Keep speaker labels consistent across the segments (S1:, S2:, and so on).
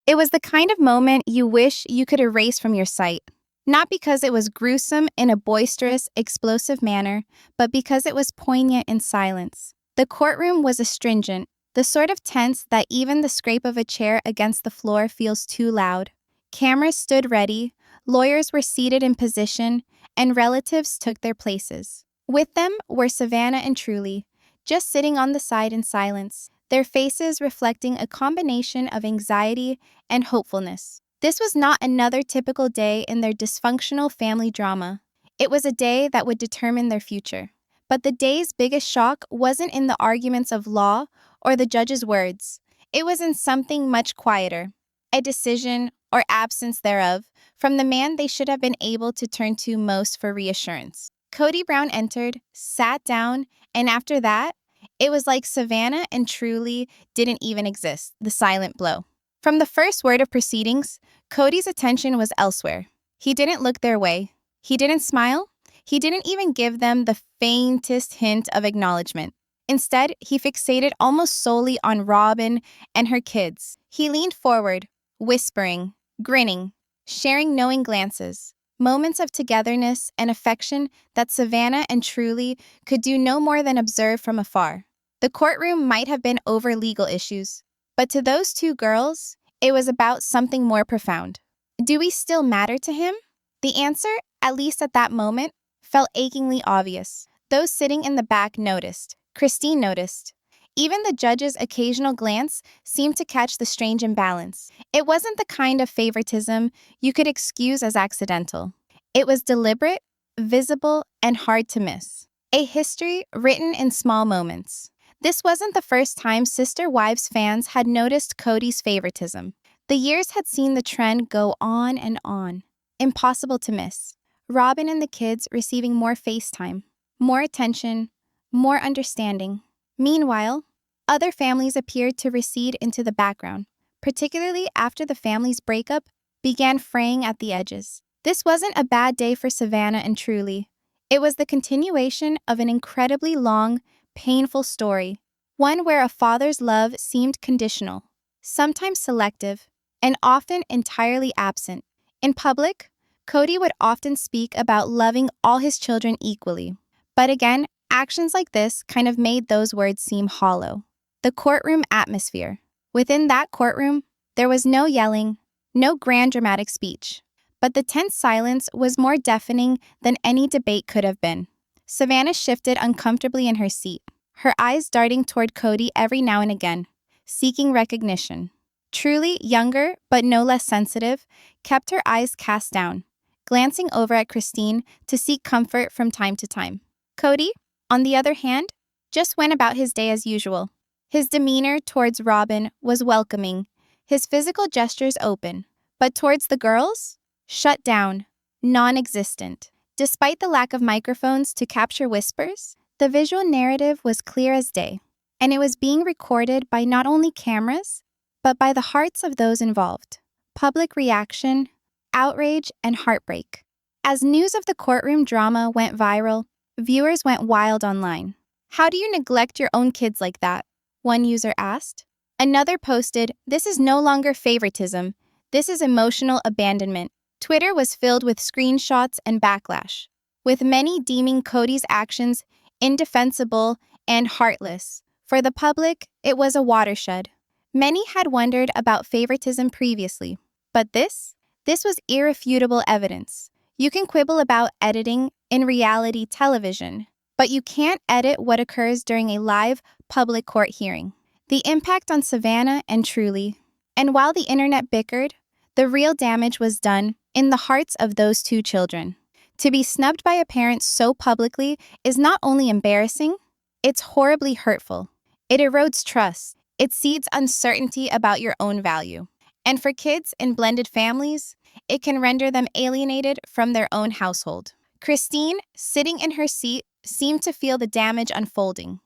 S1: It was the kind of moment you wish you could erase from your sight. Not because it was gruesome in a boisterous, explosive manner, but because it was poignant in silence. The courtroom was astringent, the sort of tense that even the scrape of a chair against the floor feels too loud. Cameras stood ready, lawyers were seated in position, and relatives took their places. With them were Savannah and Truely, just sitting on the side in silence, their faces reflecting a combination of anxiety and hopefulness. This was not another typical day in their dysfunctional family drama. It was a day that would determine their future. But the day's biggest shock wasn't in the arguments of law or the judge's words. It was in something much quieter, a decision, or absence thereof, from the man they should have been able to turn to most for reassurance. Kody Brown entered, sat down, and after that, it was like Savannah and Truely didn't even exist, the silent blow. From the first word of proceedings, Cody's attention was elsewhere. He didn't look their way. He didn't smile. He didn't even give them the faintest hint of acknowledgement. Instead, he fixated almost solely on Robin and her kids. He leaned forward, whispering, grinning, sharing knowing glances, moments of togetherness and affection that Savannah and Truely could do no more than observe from afar. The courtroom might have been over legal issues, but to those two girls, it was about something more profound. Do we still matter to him? The answer, at least at that moment, felt achingly obvious. Those sitting in the back noticed. Christine noticed. Even the judge's occasional glance seemed to catch the strange imbalance. It wasn't the kind of favoritism you could excuse as accidental. It was deliberate, visible, and hard to miss. A history written in small moments. This wasn't the first time Sister Wives fans had noticed Cody's favoritism. The years had seen the trend go on and on. Impossible to miss. Robin and the kids receiving more FaceTime, more attention, more understanding. Meanwhile, other families appeared to recede into the background, particularly after the family's breakup began fraying at the edges. This wasn't a bad day for Savannah and Truely. It was the continuation of an incredibly long, painful story, one where a father's love seemed conditional, sometimes selective, and often entirely absent. In public, Cody would often speak about loving all his children equally. But again, actions like this kind of made those words seem hollow. The courtroom atmosphere. Within that courtroom, there was no yelling, no grand dramatic speech. But the tense silence was more deafening than any debate could have been. Savannah shifted uncomfortably in her seat, her eyes darting toward Cody every now and again, seeking recognition. Truly, younger but no less sensitive, kept her eyes cast down, glancing over at Christine to seek comfort from time to time. Cody, on the other hand, just went about his day as usual. His demeanor towards Robin was welcoming, his physical gestures open, but towards the girls, shut down, non-existent. Despite the lack of microphones to capture whispers, the visual narrative was clear as day, and it was being recorded by not only cameras, but by the hearts of those involved. Public reaction, outrage, and heartbreak. As news of the courtroom drama went viral, viewers went wild online. "How do you neglect your own kids like that?" one user asked. Another posted, "This is no longer favoritism. This is emotional abandonment." Twitter was filled with screenshots and backlash, with many deeming Cody's actions indefensible and heartless. For the public, it was a watershed. Many had wondered about favoritism previously, but this was irrefutable evidence. You can quibble about editing in reality television, but you can't edit what occurs during a live public court hearing. The impact on Savannah and Truely. And while the internet bickered, the real damage was done in the hearts of those two children. To be snubbed by a parent so publicly is not only embarrassing, it's horribly hurtful. It erodes trust. It seeds uncertainty about your own value. And for kids in blended families, it can render them alienated from their own household. Christine, sitting in her seat, seemed to feel the damage unfolding.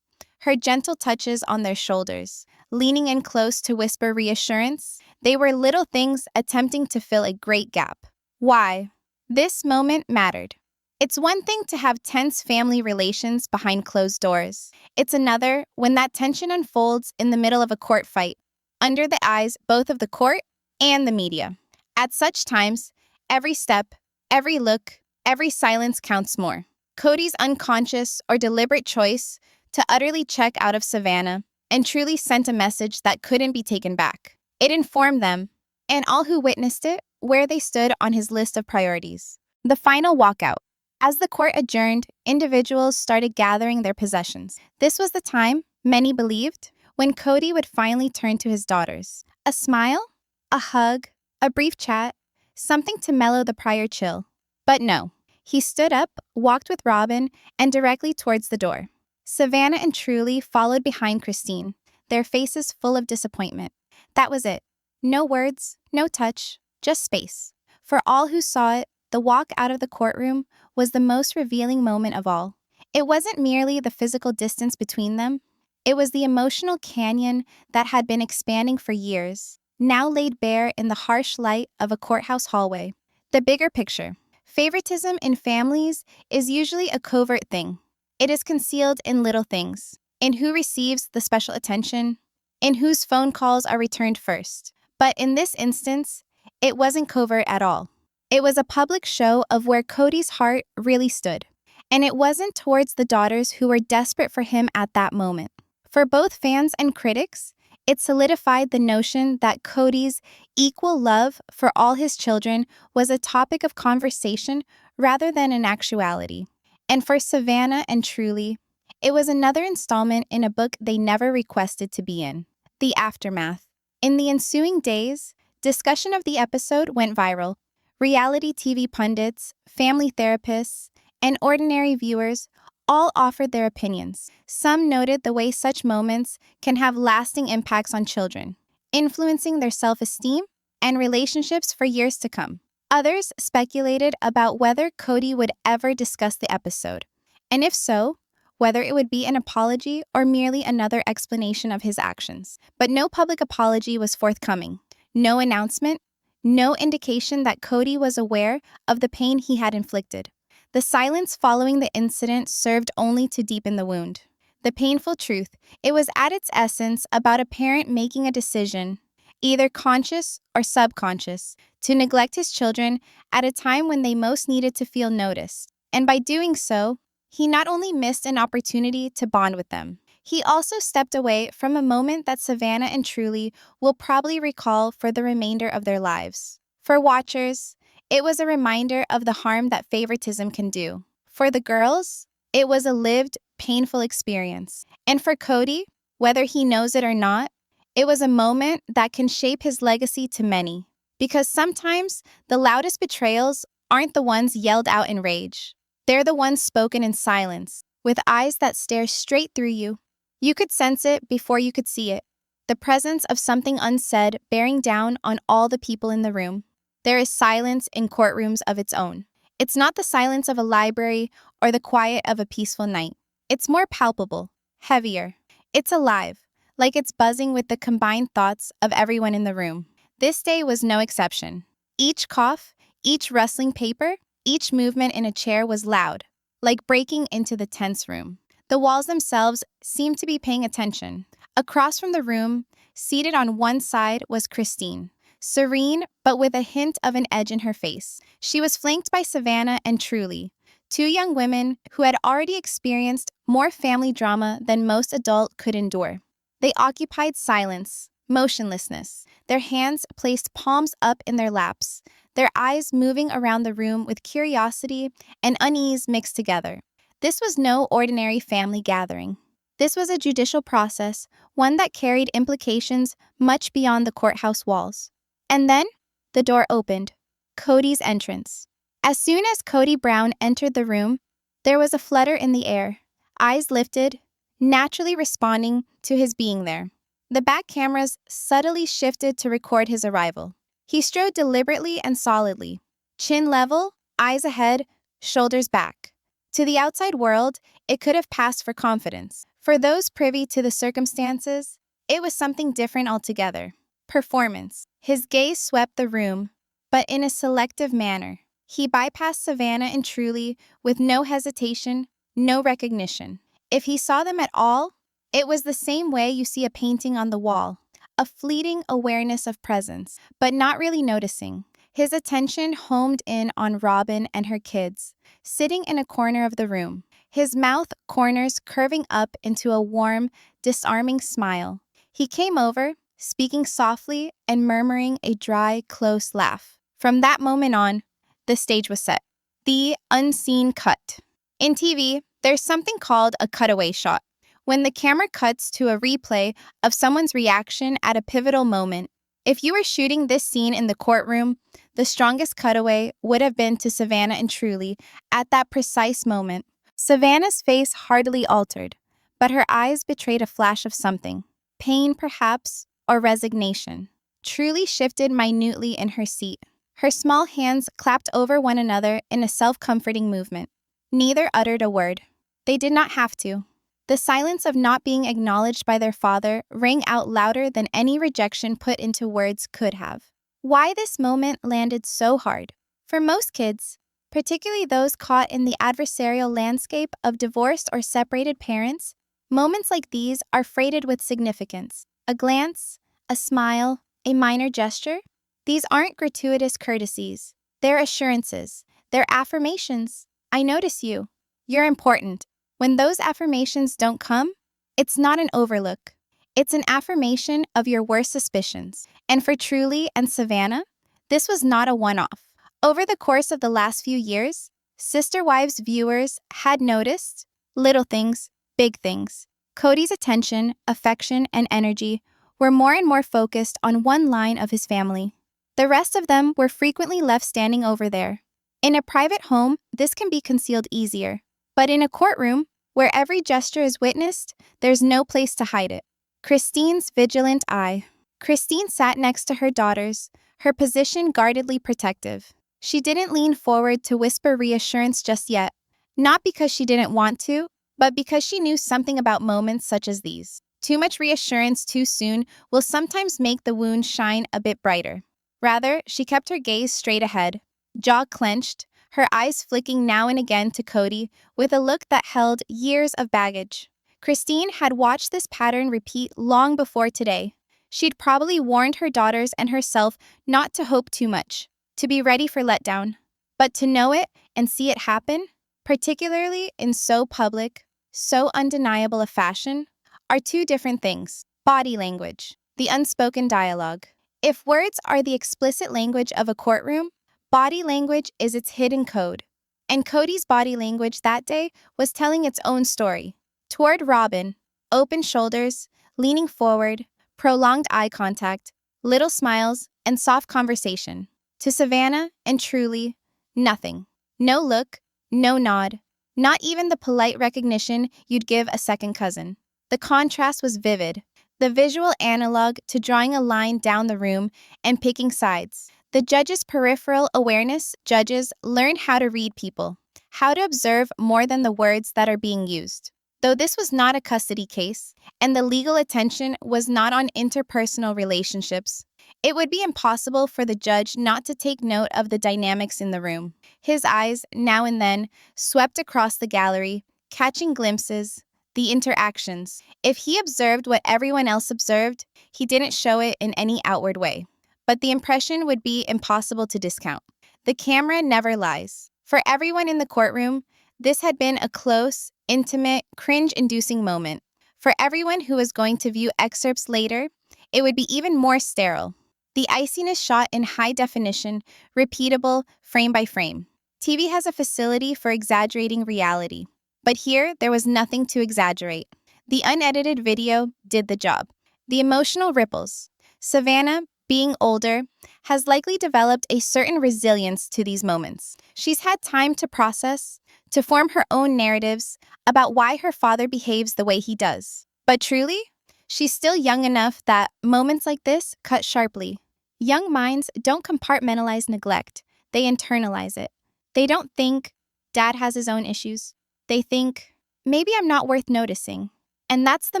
S1: Her gentle touches on their shoulders, leaning in close to whisper reassurance, they were little things attempting to fill a great gap. Why? This moment mattered. It's one thing to have tense family relations behind closed doors. It's another when that tension unfolds in the middle of a court fight, under the eyes both of the court and the media. At such times, every step, every look, every silence counts more. Kody's unconscious or deliberate choice to utterly check out of Savannah and Truly sent a message that couldn't be taken back. It informed them, and all who witnessed it, where they stood on his list of priorities. The final walkout. As the court adjourned, individuals started gathering their possessions. This was the time, many believed, when Kody would finally turn to his daughters. A smile, a hug, a brief chat, something to mellow the prior chill. But no, he stood up, walked with Robin, and directly towards the door. Savannah and Truly followed behind Christine, their faces full of disappointment. That was it. No words, no touch, just space. For all who saw it, the walk out of the courtroom was the most revealing moment of all. It wasn't merely the physical distance between them. It was the emotional canyon that had been expanding for years, now laid bare in the harsh light of a courthouse hallway. The bigger picture. Favoritism in families is usually a covert thing. It is concealed in little things, in who receives the special attention, in whose phone calls are returned first. But in this instance, it wasn't covert at all. It was a public show of where Kody's heart really stood. And it wasn't towards the daughters who were desperate for him at that moment. For both fans and critics, it solidified the notion that Kody's equal love for all his children was a topic of conversation rather than an actuality. And for Savannah and Truly, it was another installment in a book they never requested to be in, The Aftermath. In the ensuing days, discussion of the episode went viral. Reality TV pundits, family therapists, and ordinary viewers all offered their opinions. Some noted the way such moments can have lasting impacts on children, influencing their self-esteem and relationships for years to come. Others speculated about whether Kody would ever discuss the episode, and if so, whether it would be an apology or merely another explanation of his actions. But no public apology was forthcoming. No announcement, no indication that Kody was aware of the pain he had inflicted. The silence following the incident served only to deepen the wound. The painful truth, it was at its essence about a parent making a decision, either conscious or subconscious, to neglect his children at a time when they most needed to feel noticed. And by doing so, he not only missed an opportunity to bond with them, he also stepped away from a moment that Savannah and Truly will probably recall for the remainder of their lives. For watchers, it was a reminder of the harm that favoritism can do. For the girls, it was a lived, painful experience. And for Kody, whether he knows it or not, it was a moment that can shape his legacy to many. Because sometimes the loudest betrayals aren't the ones yelled out in rage. They're the ones spoken in silence, with eyes that stare straight through you. You could sense it before you could see it. The presence of something unsaid bearing down on all the people in the room. There is silence in courtrooms of its own. It's not the silence of a library or the quiet of a peaceful night. It's more palpable, heavier. It's alive, like it's buzzing with the combined thoughts of everyone in the room. This day was no exception. Each cough, each rustling paper, each movement in a chair was loud, like breaking into the tense room. The walls themselves seemed to be paying attention. Across from the room, seated on one side, was Christine. Serene, but with a hint of an edge in her face. She was flanked by Savannah and Truly, two young women who had already experienced more family drama than most adults could endure. They occupied silence, motionlessness, their hands placed palms up in their laps, their eyes moving around the room with curiosity and unease mixed together. This was no ordinary family gathering. This was a judicial process, one that carried implications much beyond the courthouse walls. And then, the door opened. Kody's entrance. As soon as Kody Brown entered the room, there was a flutter in the air, eyes lifted, naturally responding to his being there. The back cameras subtly shifted to record his arrival. He strode deliberately and solidly, chin level, eyes ahead, shoulders back. To the outside world, it could have passed for confidence. For those privy to the circumstances, it was something different altogether. Performance. His gaze swept the room, but in a selective manner. He bypassed Savannah and Truly with no hesitation, no recognition. If he saw them at all, it was the same way you see a painting on the wall, a fleeting awareness of presence, but not really noticing. His attention homed in on Robin and her kids, sitting in a corner of the room, his mouth corners curving up into a warm, disarming smile. He came over, speaking softly and murmuring a dry, close laugh. From that moment on, the stage was set. The unseen cut. In TV, there's something called a cutaway shot. When the camera cuts to a replay of someone's reaction at a pivotal moment. If you were shooting this scene in the courtroom, the strongest cutaway would have been to Savannah and Truely at that precise moment. Savannah's face hardly altered, but her eyes betrayed a flash of something. Pain, perhaps, or resignation. Truely shifted minutely in her seat. Her small hands clapped over one another in a self-comforting movement. Neither uttered a word. They did not have to. The silence of not being acknowledged by their father rang out louder than any rejection put into words could have. Why this moment landed so hard? For most kids, particularly those caught in the adversarial landscape of divorced or separated parents, moments like these are freighted with significance. A glance, a smile, a minor gesture? These aren't gratuitous courtesies. They're assurances. They're affirmations. I notice you. You're important. When those affirmations don't come, it's not an overlook. It's an affirmation of your worst suspicions. And for Truely and Savannah, this was not a one-off. Over the course of the last few years, Sister Wives viewers had noticed little things, big things. Kody's attention, affection, and energy were more and more focused on one line of his family. The rest of them were frequently left standing over there. In a private home, this can be concealed easier. But in a courtroom, where every gesture is witnessed, there's no place to hide it. Christine's vigilant eye. Christine sat next to her daughters, her position guardedly protective. She didn't lean forward to whisper reassurance just yet, not because she didn't want to, but because she knew something about moments such as these. Too much reassurance too soon will sometimes make the wound shine a bit brighter. Rather, she kept her gaze straight ahead, jaw clenched, her eyes flicking now and again to Cody with a look that held years of baggage. Christine had watched this pattern repeat long before today. She'd probably warned her daughters and herself not to hope too much, to be ready for letdown. But to know it and see it happen, particularly in so public, so undeniable a fashion, are two different things. Body language, the unspoken dialogue. If words are the explicit language of a courtroom, body language is its hidden code. And Kody's body language that day was telling its own story. Toward Robin, open shoulders, leaning forward, prolonged eye contact, little smiles, and soft conversation. To Savannah and Truely, nothing. No look, no nod, not even the polite recognition you'd give a second cousin. The contrast was vivid, the visual analog to drawing a line down the room and picking sides. The judge's peripheral awareness judges learn how to read people, how to observe more than the words that are being used. Though this was not a custody case, and the legal attention was not on interpersonal relationships, it would be impossible for the judge not to take note of the dynamics in the room. His eyes, now and then, swept across the gallery, catching glimpses, the interactions. If he observed what everyone else observed, he didn't show it in any outward way. But the impression would be impossible to discount. The camera never lies. For everyone in the courtroom, this had been a close, intimate, cringe-inducing moment. For everyone who was going to view excerpts later, it would be even more sterile. The iciness shot in high definition, repeatable, frame by frame. TV has a facility for exaggerating reality. But here, there was nothing to exaggerate. The unedited video did the job. The emotional ripples. Savannah, being older, has likely developed a certain resilience to these moments. She's had time to process, to form her own narratives about why her father behaves the way he does. But Truly, she's still young enough that moments like this cut sharply. Young minds don't compartmentalize neglect, they internalize it. They don't think, Dad has his own issues. They think, maybe I'm not worth noticing. And that's the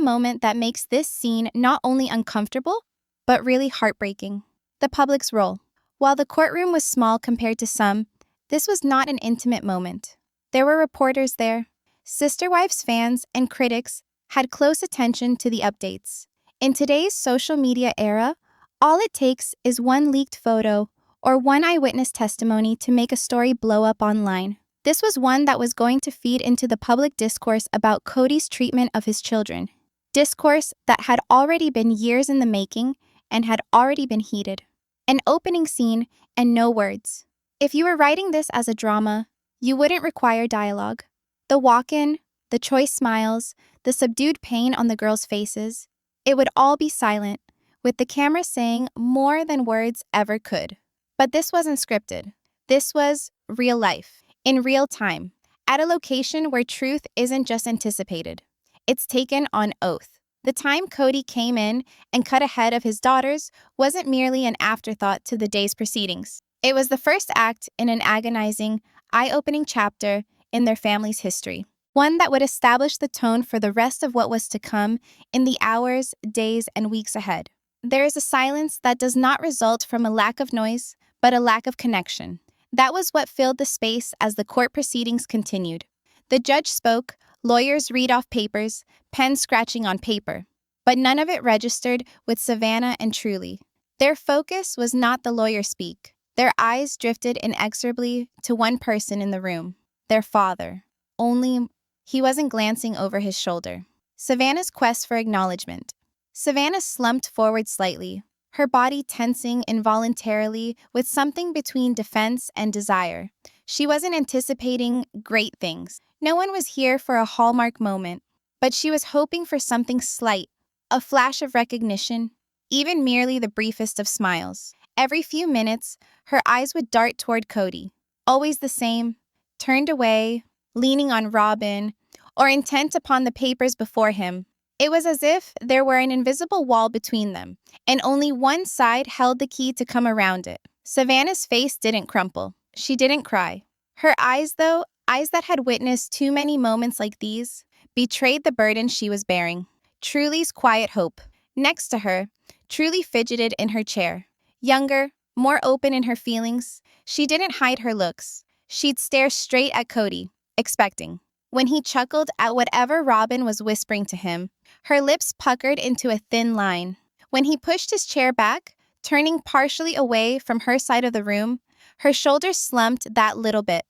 S1: moment that makes this scene not only uncomfortable, but really heartbreaking. The public's role. While the courtroom was small compared to some, this was not an intimate moment. There were reporters there. Sister Wives fans and critics had close attention to the updates. In today's social media era, all it takes is one leaked photo or one eyewitness testimony to make a story blow up online. This was one that was going to feed into the public discourse about Kody's treatment of his children. Discourse that had already been years in the making and had already been heated. An opening scene and no words. If you were writing this as a drama, you wouldn't require dialogue. The walk-in, the choice smiles, the subdued pain on the girls' faces, it would all be silent, with the camera saying more than words ever could. But this wasn't scripted. This was real life, in real time, at a location where truth isn't just anticipated. It's taken on oath. The time Kody came in and cut ahead of his daughters wasn't merely an afterthought to the day's proceedings. It was the first act in an agonizing, eye-opening chapter in their family's history. One that would establish the tone for the rest of what was to come in the hours, days, and weeks ahead. There is a silence that does not result from a lack of noise, but a lack of connection. That was what filled the space as the court proceedings continued. The judge spoke, lawyers read off papers, pens scratching on paper. But none of it registered with Savannah and Truely. Their focus was not the lawyer speak. Their eyes drifted inexorably to one person in the room, their father. Only he wasn't glancing over his shoulder. Savannah's quest for acknowledgement. Savannah slumped forward slightly, her body tensing involuntarily with something between defense and desire. She wasn't anticipating great things. No one was here for a hallmark moment, but she was hoping for something slight, a flash of recognition, even merely the briefest of smiles. Every few minutes, her eyes would dart toward Kody, always the same, turned away, leaning on Robin, or intent upon the papers before him. It was as if there were an invisible wall between them, and only one side held the key to come around it. Savannah's face didn't crumple. She didn't cry. Her eyes, though, eyes that had witnessed too many moments like these, betrayed the burden she was bearing. Truely's quiet hope. Next to her, Truely fidgeted in her chair. Younger, more open in her feelings, she didn't hide her looks. She'd stare straight at Kody, expecting. When he chuckled at whatever Robin was whispering to him, her lips puckered into a thin line. When he pushed his chair back, turning partially away from her side of the room, her shoulders slumped that little bit.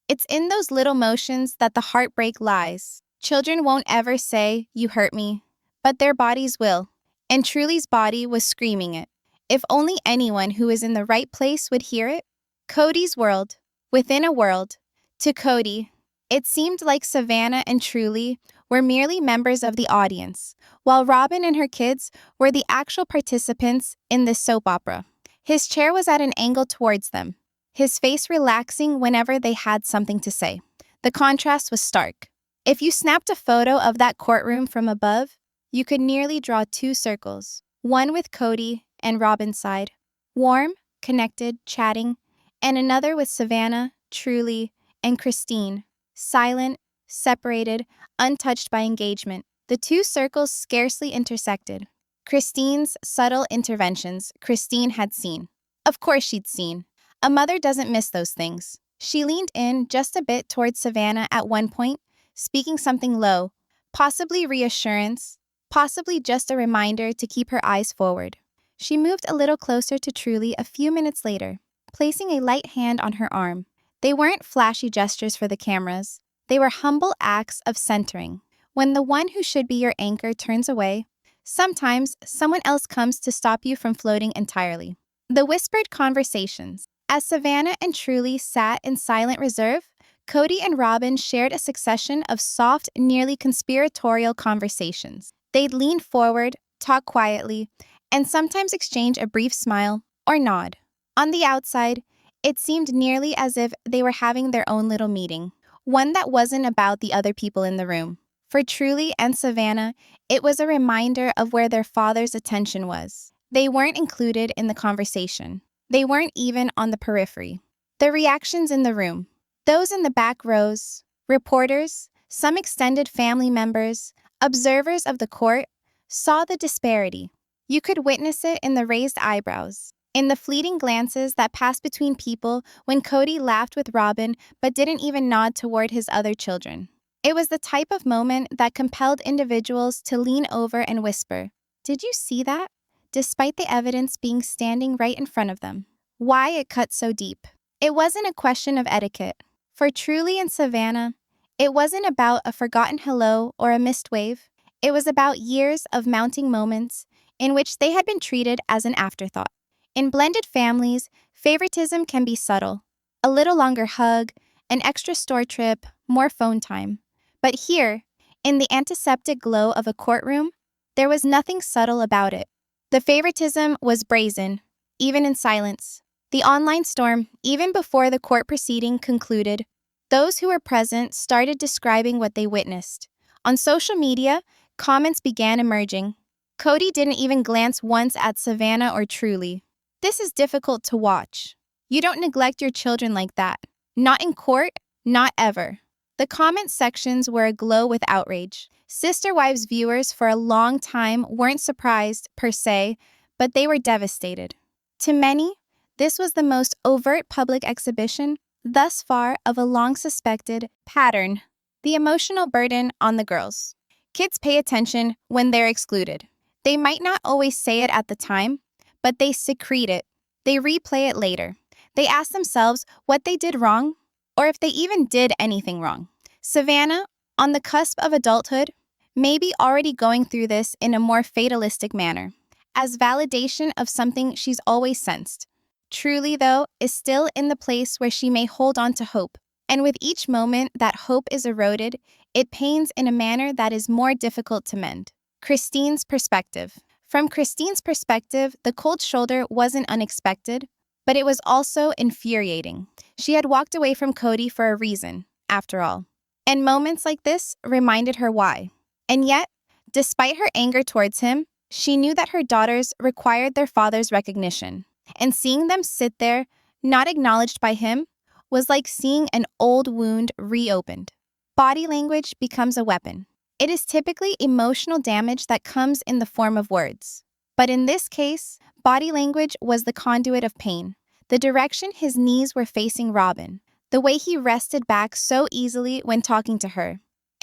S1: It's in those little motions that the heartbreak lies. Children won't ever say, "You hurt me," but their bodies will. And Truely's body was screaming it. If only anyone who was in the right place would hear it. Kody's world, within a world. To Kody, it seemed like Savannah and Truely were merely members of the audience, while Robin and her kids were the actual participants in this soap opera. His chair was at an angle towards them, his face relaxing whenever they had something to say. The contrast was stark. If you snapped a photo of that courtroom from above, you could nearly draw two circles, one with Kody and Robin's side, warm, connected, chatting, and another with Savannah, Truely, and Christine, silent, separated, untouched by engagement. The two circles scarcely intersected. Christine's subtle interventions Christine had seen. Of course she'd seen. A mother doesn't miss those things. She leaned in just a bit towards Savannah at one point, speaking something low, possibly reassurance, possibly just a reminder to keep her eyes forward. She moved a little closer to Truely a few minutes later, placing a light hand on her arm. They weren't flashy gestures for the cameras. They were humble acts of centering. When the one who should be your anchor turns away, sometimes someone else comes to stop you from floating entirely. The whispered conversations. As Savannah and Truely sat in silent reserve, Kody and Robin shared a succession of soft, nearly conspiratorial conversations. They'd lean forward, talk quietly, and sometimes exchange a brief smile or nod. On the outside, it seemed nearly as if they were having their own little meeting, one that wasn't about the other people in the room. For Truely and Savannah, it was a reminder of where their father's attention was. They weren't included in the conversation. They weren't even on the periphery. The reactions in the room, those in the back rows, reporters, some extended family members, observers of the court, saw the disparity. You could witness it in the raised eyebrows, in the fleeting glances that passed between people when Kody laughed with Robin but didn't even nod toward his other children. It was the type of moment that compelled individuals to lean over and whisper, Did you see that? Despite the evidence being standing right in front of them. Why it cut so deep? It wasn't a question of etiquette. For Truely and Savannah, it wasn't about a forgotten hello or a missed wave. It was about years of mounting moments in which they had been treated as an afterthought. In blended families, favoritism can be subtle. A little longer hug, an extra store trip, more phone time. But here, in the antiseptic glow of a courtroom, there was nothing subtle about it. The favoritism was brazen, even in silence. The online storm, even before the court proceeding concluded, those who were present started describing what they witnessed. On social media, comments began emerging. Cody didn't even glance once at Savannah or Truely. This is difficult to watch. You don't neglect your children like that. Not in court, not ever. The comment sections were aglow with outrage. Sister Wives viewers for a long time weren't surprised, per se, but they were devastated. To many, this was the most overt public exhibition, thus far, of a long-suspected pattern. The emotional burden on the girls. Kids pay attention when they're excluded. They might not always say it at the time, but they secrete it. They replay it later. They ask themselves what they did wrong, or if they even did anything wrong. Savannah, on the cusp of adulthood, may be already going through this in a more fatalistic manner, as validation of something she's always sensed. Truly, though, is still in the place where she may hold on to hope. And with each moment that hope is eroded, it pains in a manner that is more difficult to mend. Christine's perspective. From Christine's perspective, the cold shoulder wasn't unexpected, but it was also infuriating. She had walked away from Cody for a reason, after all. And moments like this reminded her why. And yet, despite her anger towards him, she knew that her daughters required their father's recognition. And seeing them sit there, not acknowledged by him, was like seeing an old wound reopened. Body language becomes a weapon. It is typically emotional damage that comes in the form of words. But in this case, body language was the conduit of pain. The direction his knees were facing Robin. The way he rested back so easily when talking to her.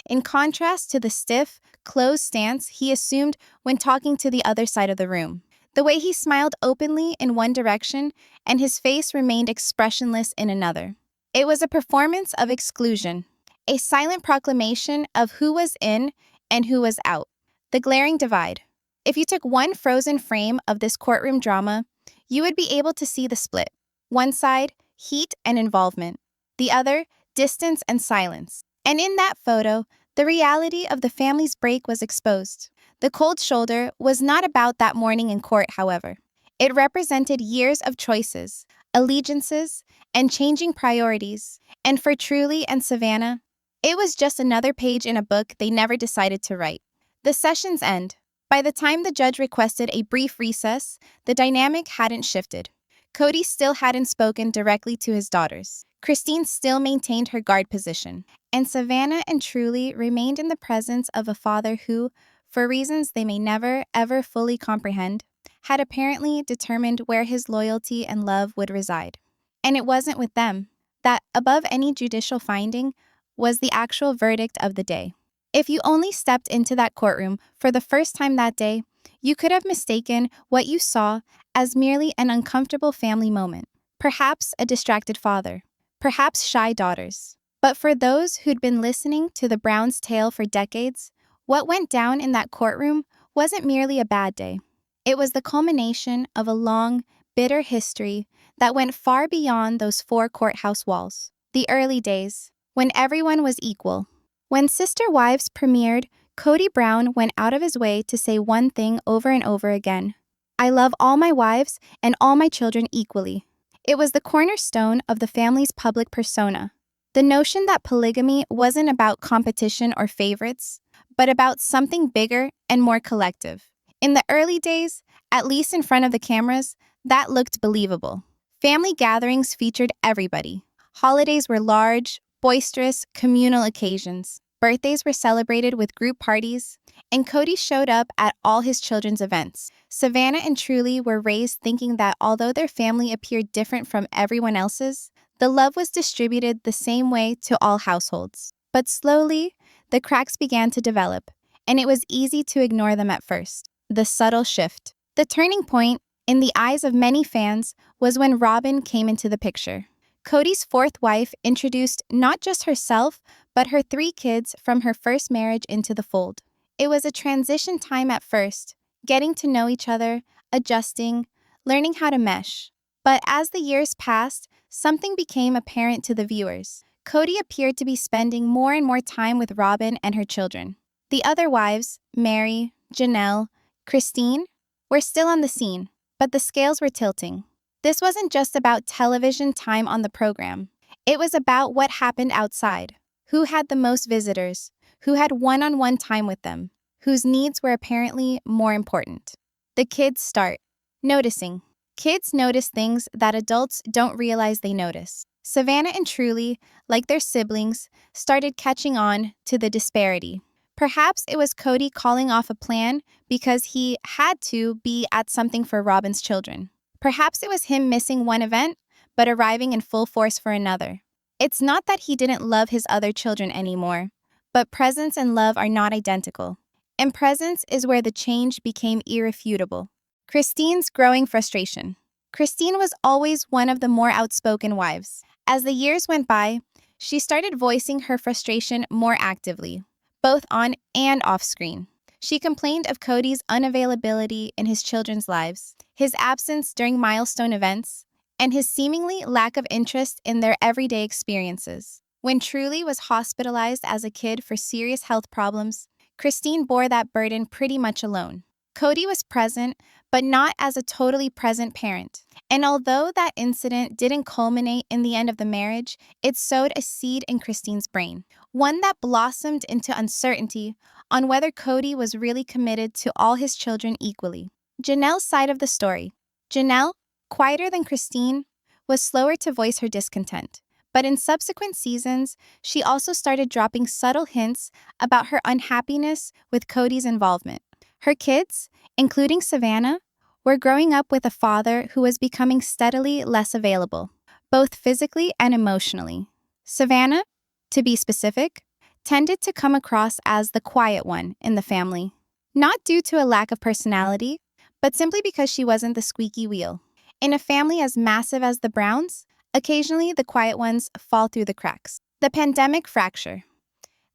S1: In contrast to the stiff, closed stance he assumed when talking to the other side of the room. The way he smiled openly in one direction and his face remained expressionless in another. It was a performance of exclusion. A silent proclamation of who was in and who was out. The glaring divide. If you took one frozen frame of this courtroom drama, you would be able to see the split. One side, heat and involvement. The other, distance and silence. And in that photo, the reality of the family's break was exposed. The cold shoulder was not about that morning in court, however. It represented years of choices, allegiances, and changing priorities. And for Truely and Savannah, it was just another page in a book they never decided to write. The session's end. By the time the judge requested a brief recess, the dynamic hadn't shifted. Cody still hadn't spoken directly to his daughters. Christine still maintained her guard position. And Savannah and Truely remained in the presence of a father who, for reasons they may never, ever fully comprehend, had apparently determined where his loyalty and love would reside. And it wasn't with them. That, above any judicial finding, was the actual verdict of the day. If you only stepped into that courtroom for the first time that day, you could have mistaken what you saw as merely an uncomfortable family moment. Perhaps a distracted father. Perhaps shy daughters. But for those who'd been listening to the Browns' tale for decades, what went down in that courtroom wasn't merely a bad day. It was the culmination of a long, bitter history that went far beyond those four courthouse walls. The early days, when everyone was equal. When Sister Wives premiered, Kody Brown went out of his way to say one thing over and over again. I love all my wives and all my children equally. It was the cornerstone of the family's public persona. The notion that polygamy wasn't about competition or favorites, but about something bigger and more collective. In the early days, at least in front of the cameras, that looked believable. Family gatherings featured everybody. Holidays were large, boisterous, communal occasions. Birthdays were celebrated with group parties, and Cody showed up at all his children's events. Savannah and Truely were raised thinking that although their family appeared different from everyone else's, the love was distributed the same way to all households. But slowly, the cracks began to develop, and it was easy to ignore them at first. the subtle shift. The turning point, in the eyes of many fans, was when Robyn came into the picture. Kody's fourth wife introduced not just herself, but her 3 kids from her first marriage into the fold. It was a transition time at first, getting to know each other, adjusting, learning how to mesh. But as the years passed, something became apparent to the viewers. Kody appeared to be spending more and more time with Robyn and her children. The other wives, Mary, Janelle, Christine, were still on the scene, but the scales were tilting. This wasn't just about television time on the program. It was about what happened outside. Who had the most visitors? Who had one-on-one time with them? Whose needs were apparently more important? The kids start noticing. Kids notice things that adults don't realize they notice. Savannah and Truely, like their siblings, started catching on to the disparity. Perhaps it was Kody calling off a plan because he had to be at something for Robyn's children. Perhaps it was him missing one event, but arriving in full force for another. It's not that he didn't love his other children anymore, but presence and love are not identical. And presence is where the change became irrefutable. Christine's growing frustration. Christine was always one of the more outspoken wives. As the years went by, she started voicing her frustration more actively, both on and off screen. She complained of Kody's unavailability in his children's lives, his absence during milestone events, and his seemingly lack of interest in their everyday experiences. When Truely was hospitalized as a kid for serious health problems, Christine bore that burden pretty much alone. Kody was present, but not as a totally present parent. And although that incident didn't culminate in the end of the marriage, it sowed a seed in Christine's brain, one that blossomed into uncertainty on whether Kody was really committed to all his children equally. Janelle's side of the story. Janelle, quieter than Christine, was slower to voice her discontent. But in subsequent seasons, she also started dropping subtle hints about her unhappiness with Kody's involvement. Her kids, including Savannah, were growing up with a father who was becoming steadily less available, both physically and emotionally. Savannah, to be specific, tended to come across as the quiet one in the family, not due to a lack of personality, but simply because she wasn't the squeaky wheel. In a family as massive as the Browns, occasionally the quiet ones fall through the cracks. The pandemic fracture.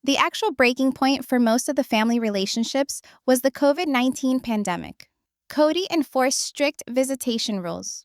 S1: The actual breaking point for most of the family relationships was the COVID-19 pandemic. Kody enforced strict visitation rules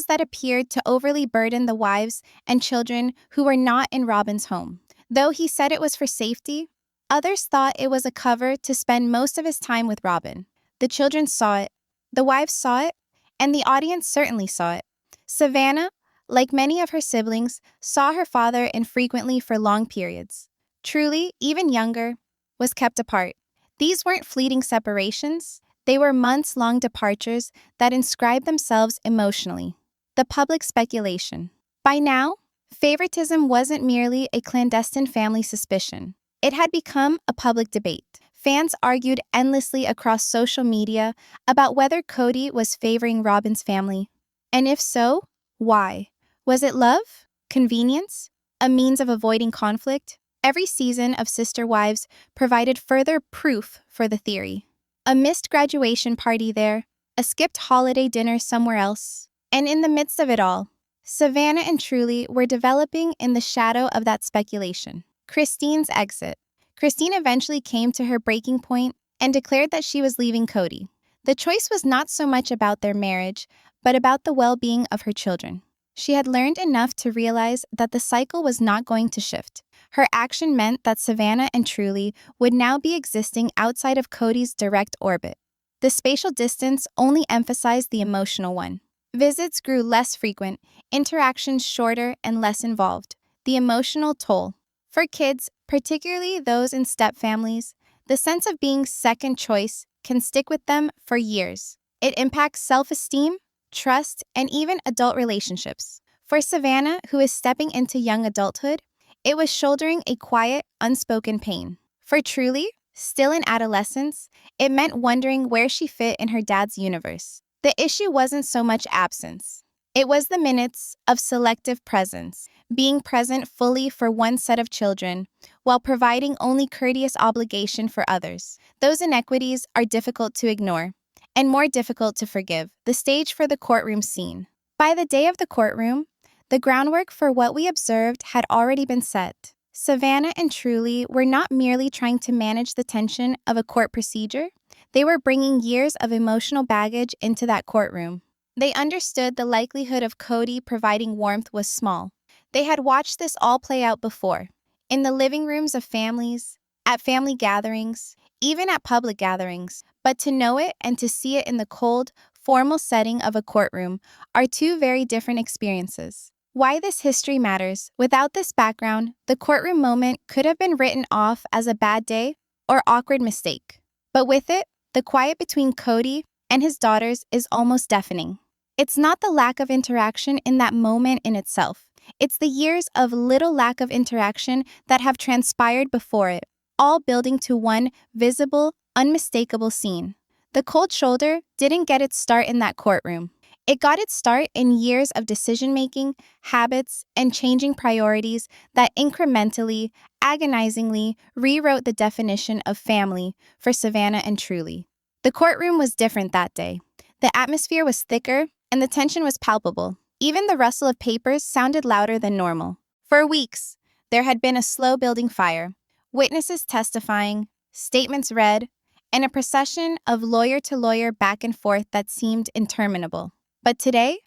S1: that appeared to overly burden the wives and children who were not in Robyn's home. Though he said it was for safety, others thought it was a cover to spend most of his time with Robyn. The children saw it, the wives saw it, and the audience certainly saw it. Savannah, like many of her siblings, saw her father infrequently for long periods. Truly, even younger, was kept apart. These weren't fleeting separations. They were months-long departures that inscribed themselves emotionally. The public speculation. By now, favoritism wasn't merely a clandestine family suspicion. It had become a public debate. Fans argued endlessly across social media about whether Kody was favoring Robyn's family. And if so, why? Was it love? Convenience? A means of avoiding conflict? Every season of Sister Wives provided further proof for the theory. A missed graduation party there, a skipped holiday dinner somewhere else. And in the midst of it all, Savannah and Truely were developing in the shadow of that speculation. Christine's exit. Christine eventually came to her breaking point and declared that she was leaving Kody. The choice was not so much about their marriage, but about the well-being of her children. She had learned enough to realize that the cycle was not going to shift. Her action meant that Savannah and Truely would now be existing outside of Kody's direct orbit. The spatial distance only emphasized the emotional one. Visits grew less frequent, interactions shorter and less involved. The emotional toll. For kids, particularly those in step-families, the sense of being second choice can stick with them for years. It impacts self-esteem, trust, and even adult relationships. For Savannah, who is stepping into young adulthood, it was shouldering a quiet, unspoken pain. For Truely, still in adolescence, it meant wondering where she fit in her dad's universe. The issue wasn't so much absence. It was the minutes of selective presence, being present fully for one set of children, while providing only courteous obligation for others. Those inequities are difficult to ignore, and more difficult to forgive, the stage for the courtroom scene. By the day of the courtroom, the groundwork for what we observed had already been set. Savannah and Truely were not merely trying to manage the tension of a court procedure, they were bringing years of emotional baggage into that courtroom. They understood the likelihood of Cody providing warmth was small. They had watched this all play out before, in the living rooms of families, at family gatherings, even at public gatherings. But to know it and to see it in the cold, formal setting of a courtroom are two very different experiences. Why this history matters. Without this background, the courtroom moment could have been written off as a bad day or awkward mistake. But with it, the quiet between Cody and his daughters is almost deafening. It's not the lack of interaction in that moment in itself. It's the years of little lack of interaction that have transpired before it, all building to one visible, unmistakable scene. The cold shoulder didn't get its start in that courtroom. It got its start in years of decision-making, habits, and changing priorities that incrementally, agonizingly rewrote the definition of family for Savannah and Truely. The courtroom was different that day. The atmosphere was thicker, and the tension was palpable. Even the rustle of papers sounded louder than normal. For weeks, there had been a slow-building fire, witnesses testifying, statements read, and a procession of lawyer-to-lawyer back and forth that seemed interminable. But today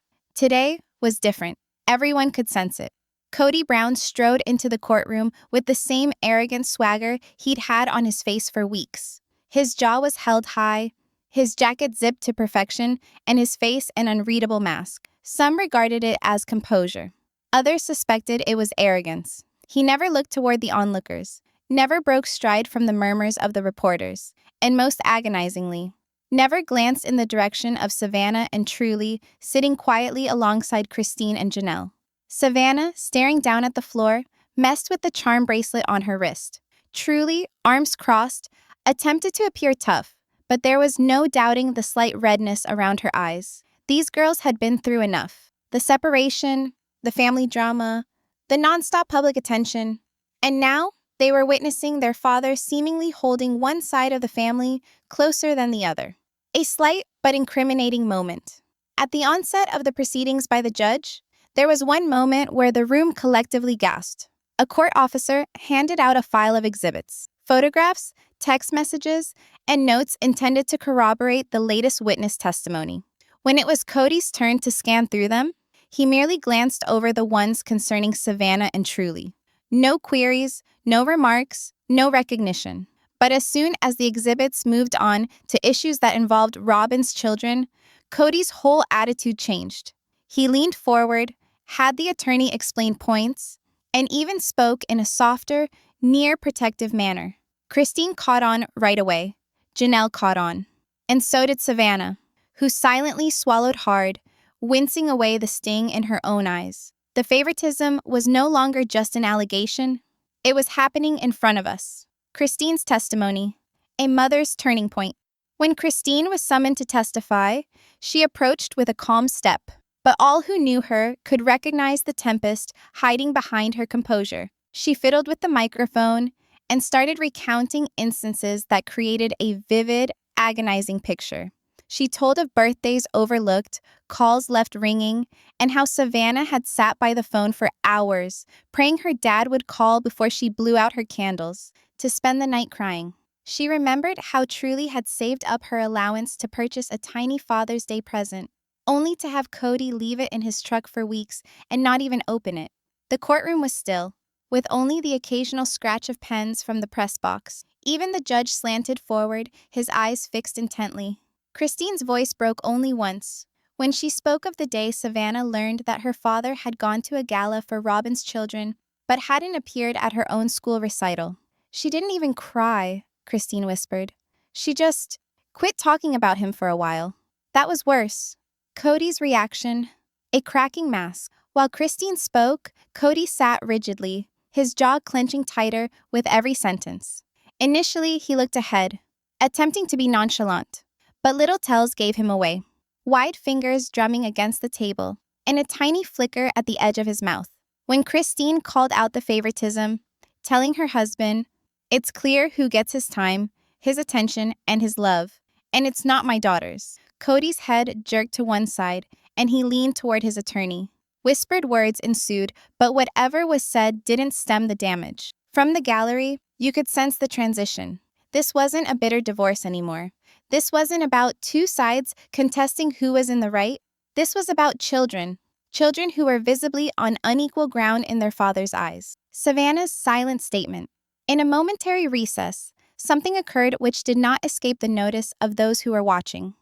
S1: was different. Everyone could sense it. Kody Brown strode into the courtroom with the same arrogant swagger he'd had on his face for weeks. His jaw was held high, his jacket zipped to perfection, and his face an unreadable mask. Some regarded it as composure. Others suspected it was arrogance. He never looked toward the onlookers, never broke stride from the murmurs of the reporters, and most agonizingly, never glanced in the direction of Savannah and Truely sitting quietly alongside Christine and Janelle. Savannah, staring down at the floor, messed with the charm bracelet on her wrist. Truely, arms crossed, attempted to appear tough, but there was no doubting the slight redness around her eyes. These girls had been through enough. The separation, the family drama, the nonstop public attention. And now, they were witnessing their father seemingly holding one side of the family closer than the other. A slight but incriminating moment. At the onset of the proceedings by the judge, there was one moment where the room collectively gasped. A court officer handed out a file of exhibits, photographs, text messages, and notes intended to corroborate the latest witness testimony. When it was Cody's turn to scan through them, he merely glanced over the ones concerning Savannah and Truely. No queries, no remarks, no recognition. But as soon as the exhibits moved on to issues that involved Robin's children, Cody's whole attitude changed. He leaned forward, had the attorney explain points, and even spoke in a softer, near-protective manner. Christine caught on right away. Janelle caught on. And so did Savannah, who silently swallowed hard, wincing away the sting in her own eyes. The favoritism was no longer just an allegation. It was happening in front of us. Christine's testimony, a mother's turning point. When Christine was summoned to testify, she approached with a calm step, but all who knew her could recognize the tempest hiding behind her composure. She fiddled with the microphone and started recounting instances that created a vivid, agonizing picture. She told of birthdays overlooked, calls left ringing, and how Savannah had sat by the phone for hours, praying her dad would call before she blew out her candles, to spend the night crying. She remembered how Truely had saved up her allowance to purchase a tiny Father's Day present, only to have Cody leave it in his truck for weeks and not even open it. The courtroom was still, with only the occasional scratch of pens from the press box. Even the judge slanted forward, his eyes fixed intently. Christine's voice broke only once, when she spoke of the day Savannah learned that her father had gone to a gala for Robin's children, but hadn't appeared at her own school recital. She didn't even cry, Christine whispered. She just quit talking about him for a while. That was worse. Cody's reaction, a cracking mask. While Christine spoke, Cody sat rigidly, his jaw clenching tighter with every sentence. Initially, he looked ahead, attempting to be nonchalant, but little tells gave him away. Wide fingers drumming against the table, and a tiny flicker at the edge of his mouth. When Christine called out the favoritism, telling her husband, "It's clear who gets his time, his attention, and his love," and it's not my daughter's. Cody's head jerked to one side, and he leaned toward his attorney. Whispered words ensued, but whatever was said didn't stem the damage. From the gallery, you could sense the transition. This wasn't a bitter divorce anymore. This wasn't about two sides contesting who was in the right. This was about children. Children who were visibly on unequal ground in their father's eyes. Savannah's silent statement. In a momentary recess, something occurred which did not escape the notice of those who were watching.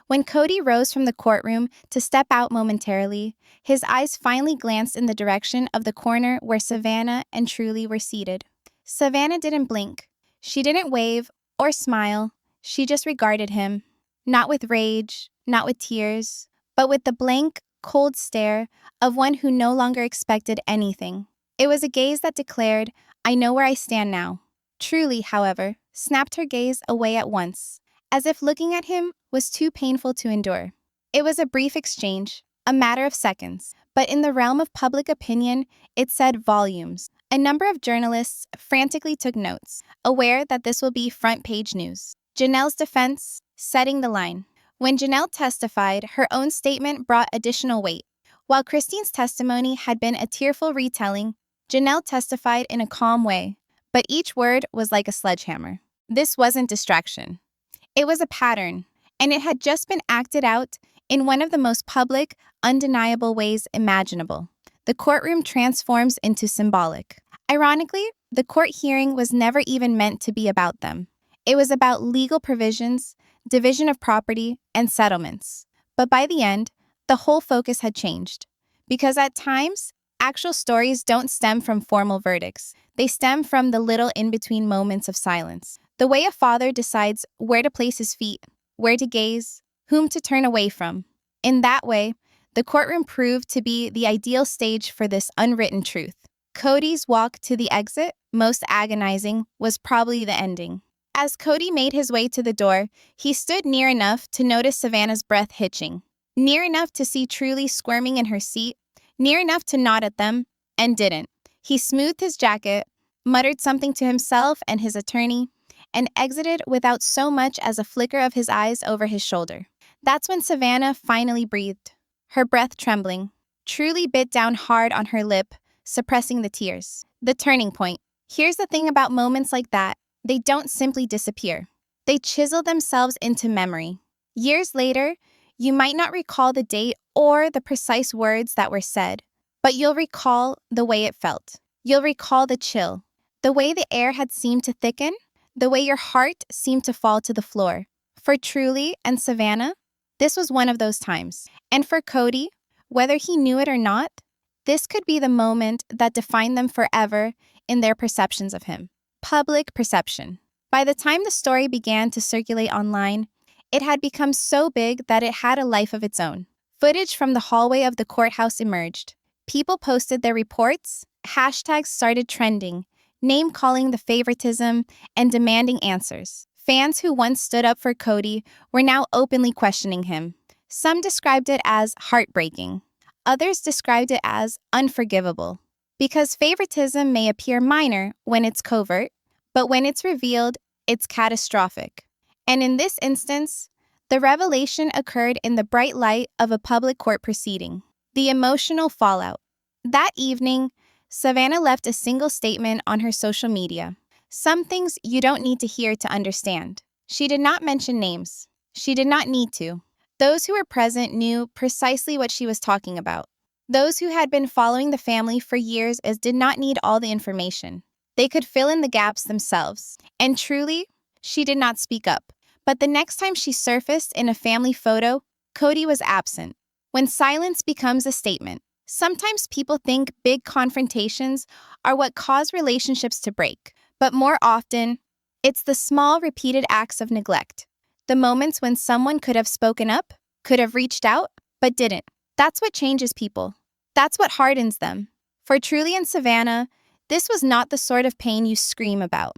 S1: When Cody rose from the courtroom to step out momentarily, his eyes finally glanced in the direction of the corner where Savannah and Truely were seated. Savannah didn't blink. She didn't wave or smile. She just regarded him, not with rage, not with tears, but with the blank, cold stare of one who no longer expected anything. It was a gaze that declared, "I know where I stand now." Truely, however, snapped her gaze away at once, as if looking at him was too painful to endure. It was a brief exchange, a matter of seconds, but in the realm of public opinion, it said volumes. A number of journalists frantically took notes, aware that this will be front-page news. Janelle's defense, setting the line. When Janelle testified, her own statement brought additional weight. While Christine's testimony had been a tearful retelling, Janelle testified in a calm way, but each word was like a sledgehammer. This wasn't distraction. It was a pattern, and it had just been acted out in one of the most public, undeniable ways imaginable. The courtroom transforms into symbolic. Ironically, the court hearing was never even meant to be about them. It was about legal provisions, division of property, and settlements. But by the end, the whole focus had changed. Because at times, actual stories don't stem from formal verdicts. They stem from the little in-between moments of silence. The way a father decides where to place his feet, where to gaze, whom to turn away from. In that way, the courtroom proved to be the ideal stage for this unwritten truth. Cody's walk to the exit, most agonizing, was probably the ending. As Cody made his way to the door, he stood near enough to notice Savannah's breath hitching, near enough to see Truely squirming in her seat, near enough to nod at them, and didn't. He smoothed his jacket, muttered something to himself and his attorney, and exited without so much as a flicker of his eyes over his shoulder. That's when Savannah finally breathed, her breath trembling. Truely bit down hard on her lip, suppressing the tears. The turning point. Here's the thing about moments like that. They don't simply disappear. They chisel themselves into memory. Years later, you might not recall the date or the precise words that were said, but you'll recall the way it felt. You'll recall the chill, the way the air had seemed to thicken, the way your heart seemed to fall to the floor. For Truely and Savannah, this was one of those times. And for Cody, whether he knew it or not, this could be the moment that defined them forever in their perceptions of him. Public perception. By the time the story began to circulate online, it had become so big that it had a life of its own. Footage from the hallway of the courthouse emerged. People posted their reports, hashtags started trending, name-calling the favoritism and demanding answers. Fans who once stood up for Cody were now openly questioning him. Some described it as heartbreaking. Others described it as unforgivable. Because favoritism may appear minor when it's covert, but when it's revealed, it's catastrophic. And in this instance, the revelation occurred in the bright light of a public court proceeding. The emotional fallout. That evening, Savannah left a single statement on her social media. Some things you don't need to hear to understand. She did not mention names. She did not need to. Those who were present knew precisely what she was talking about. Those who had been following the family for years did not need all the information. They could fill in the gaps themselves. And truly, she did not speak up. But the next time she surfaced in a family photo, Cody was absent. When silence becomes a statement, sometimes people think big confrontations are what cause relationships to break. But more often, it's the small repeated acts of neglect. The moments when someone could have spoken up, could have reached out, but didn't. That's what changes people. That's what hardens them. For Truely and Savannah, this was not the sort of pain you scream about.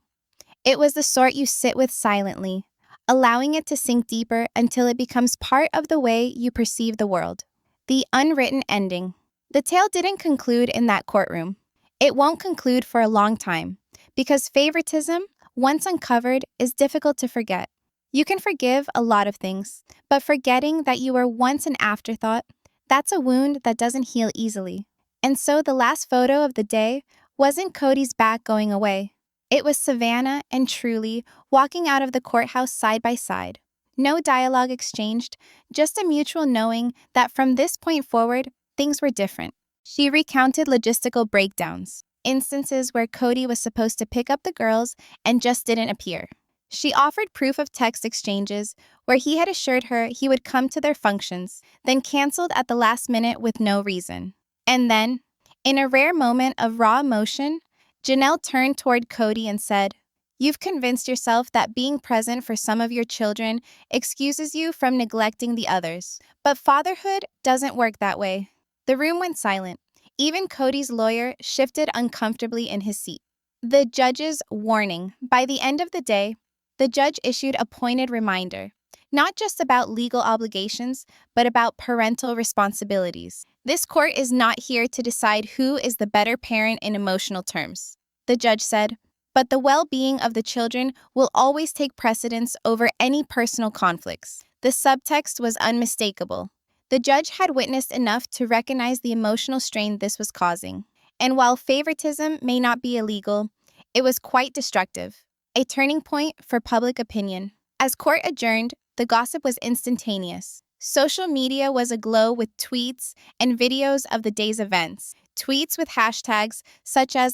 S1: It was the sort you sit with silently, allowing it to sink deeper until it becomes part of the way you perceive the world. The unwritten ending. The tale didn't conclude in that courtroom. It won't conclude for a long time, because favoritism, once uncovered, is difficult to forget. You can forgive a lot of things, but forgetting that you were once an afterthought, that's a wound that doesn't heal easily. And so the last photo of the day wasn't Cody's back going away. It was Savannah and Truely walking out of the courthouse side by side. No dialogue exchanged, just a mutual knowing that from this point forward, things were different. She recounted logistical breakdowns, instances where Cody was supposed to pick up the girls and just didn't appear. She offered proof of text exchanges where he had assured her he would come to their functions, then canceled at the last minute with no reason. And then, in a rare moment of raw emotion, Janelle turned toward Cody and said, "You've convinced yourself that being present for some of your children excuses you from neglecting the others. But fatherhood doesn't work that way." The room went silent. Even Cody's lawyer shifted uncomfortably in his seat. The judge's warning. By the end of the day, the judge issued a pointed reminder, not just about legal obligations, but about parental responsibilities. This court is not here to decide who is the better parent in emotional terms, the judge said, but the well-being of the children will always take precedence over any personal conflicts. The subtext was unmistakable. The judge had witnessed enough to recognize the emotional strain this was causing. And while favoritism may not be illegal, it was quite destructive. A turning point for public opinion. As court adjourned, the gossip was instantaneous. Social media was aglow with tweets and videos of the day's events. Tweets with hashtags such as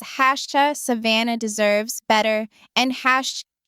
S1: #Savannah deserves better and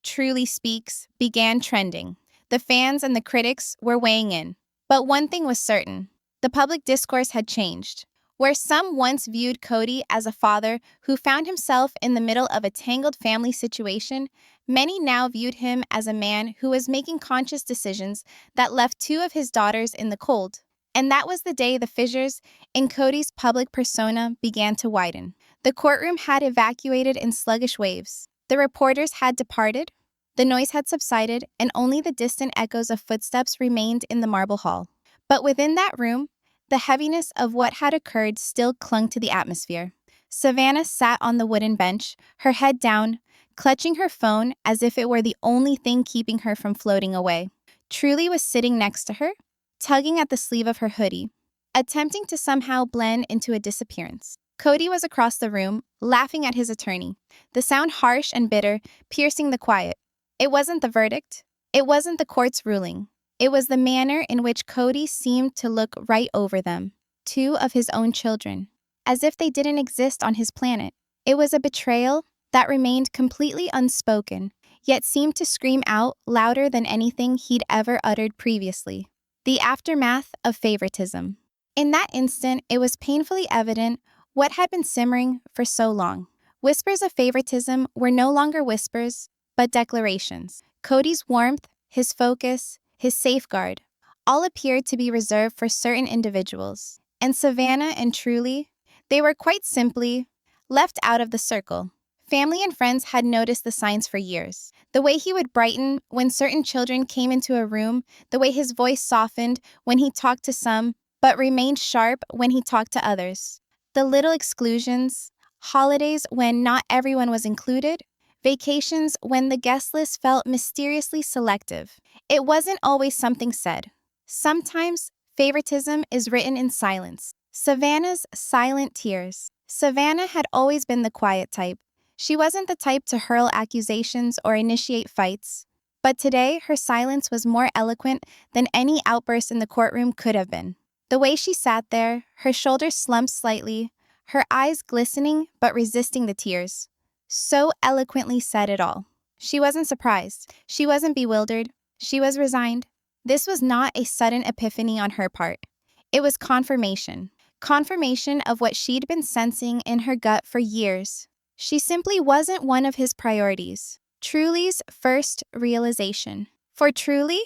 S1: #Truly speaks began trending. The fans and the critics were weighing in. But one thing was certain. The public discourse had changed. Where some once viewed Cody as a father who found himself in the middle of a tangled family situation, many now viewed him as a man who was making conscious decisions that left two of his daughters in the cold. And that was the day the fissures in Cody's public persona began to widen. The courtroom had evacuated in sluggish waves. The reporters had departed, the noise had subsided, and only the distant echoes of footsteps remained in the marble hall. But within that room, the heaviness of what had occurred still clung to the atmosphere. Savannah sat on the wooden bench, her head down, clutching her phone as if it were the only thing keeping her from floating away. Truly was sitting next to her, tugging at the sleeve of her hoodie, attempting to somehow blend into a disappearance. Cody was across the room, laughing at his attorney, the sound harsh and bitter, piercing the quiet. It wasn't the verdict. It wasn't the court's ruling. It was the manner in which Cody seemed to look right over them, two of his own children, as if they didn't exist on his planet. It was a betrayal that remained completely unspoken, yet seemed to scream out louder than anything he'd ever uttered previously. The aftermath of favoritism. In that instant, it was painfully evident what had been simmering for so long. Whispers of favoritism were no longer whispers, but declarations. Cody's warmth, his focus, his safeguard, all appeared to be reserved for certain individuals. And Savannah and Truely, they were quite simply left out of the circle. Family and friends had noticed the signs for years. The way he would brighten when certain children came into a room, the way his voice softened when he talked to some, but remained sharp when he talked to others. The little exclusions, holidays when not everyone was included, vacations when the guest list felt mysteriously selective. It wasn't always something said. Sometimes favoritism is written in silence. Savannah's silent tears. Savannah had always been the quiet type. She wasn't the type to hurl accusations or initiate fights. But today, her silence was more eloquent than any outburst in the courtroom could have been. The way she sat there, her shoulders slumped slightly, her eyes glistening but resisting the tears, so eloquently said it all. She wasn't surprised. She wasn't bewildered. She was resigned. This was not a sudden epiphany on her part. It was confirmation. Confirmation of what she'd been sensing in her gut for years. She simply wasn't one of his priorities. Truely's first realization. For Truely,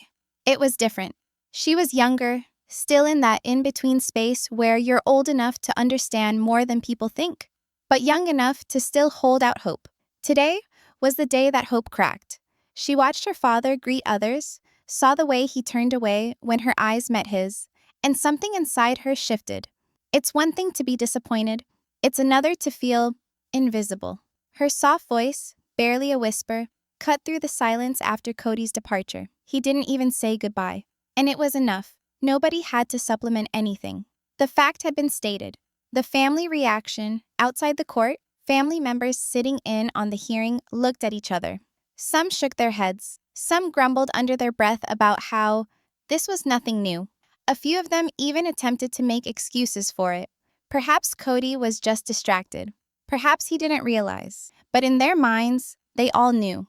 S1: it was different. She was younger, still in that in-between space where you're old enough to understand more than people think, but young enough to still hold out hope. Today was the day that hope cracked. She watched her father greet others, saw the way he turned away when her eyes met his, and something inside her shifted. It's one thing to be disappointed. It's another to feel invisible. Her soft voice, barely a whisper, cut through the silence after Cody's departure. He didn't even say goodbye. And it was enough. Nobody had to supplement anything. The fact had been stated. The family reaction, outside the court, family members sitting in on the hearing looked at each other. Some shook their heads. Some grumbled under their breath about how this was nothing new. A few of them even attempted to make excuses for it. Perhaps Cody was just distracted. Perhaps he didn't realize. But in their minds, they all knew.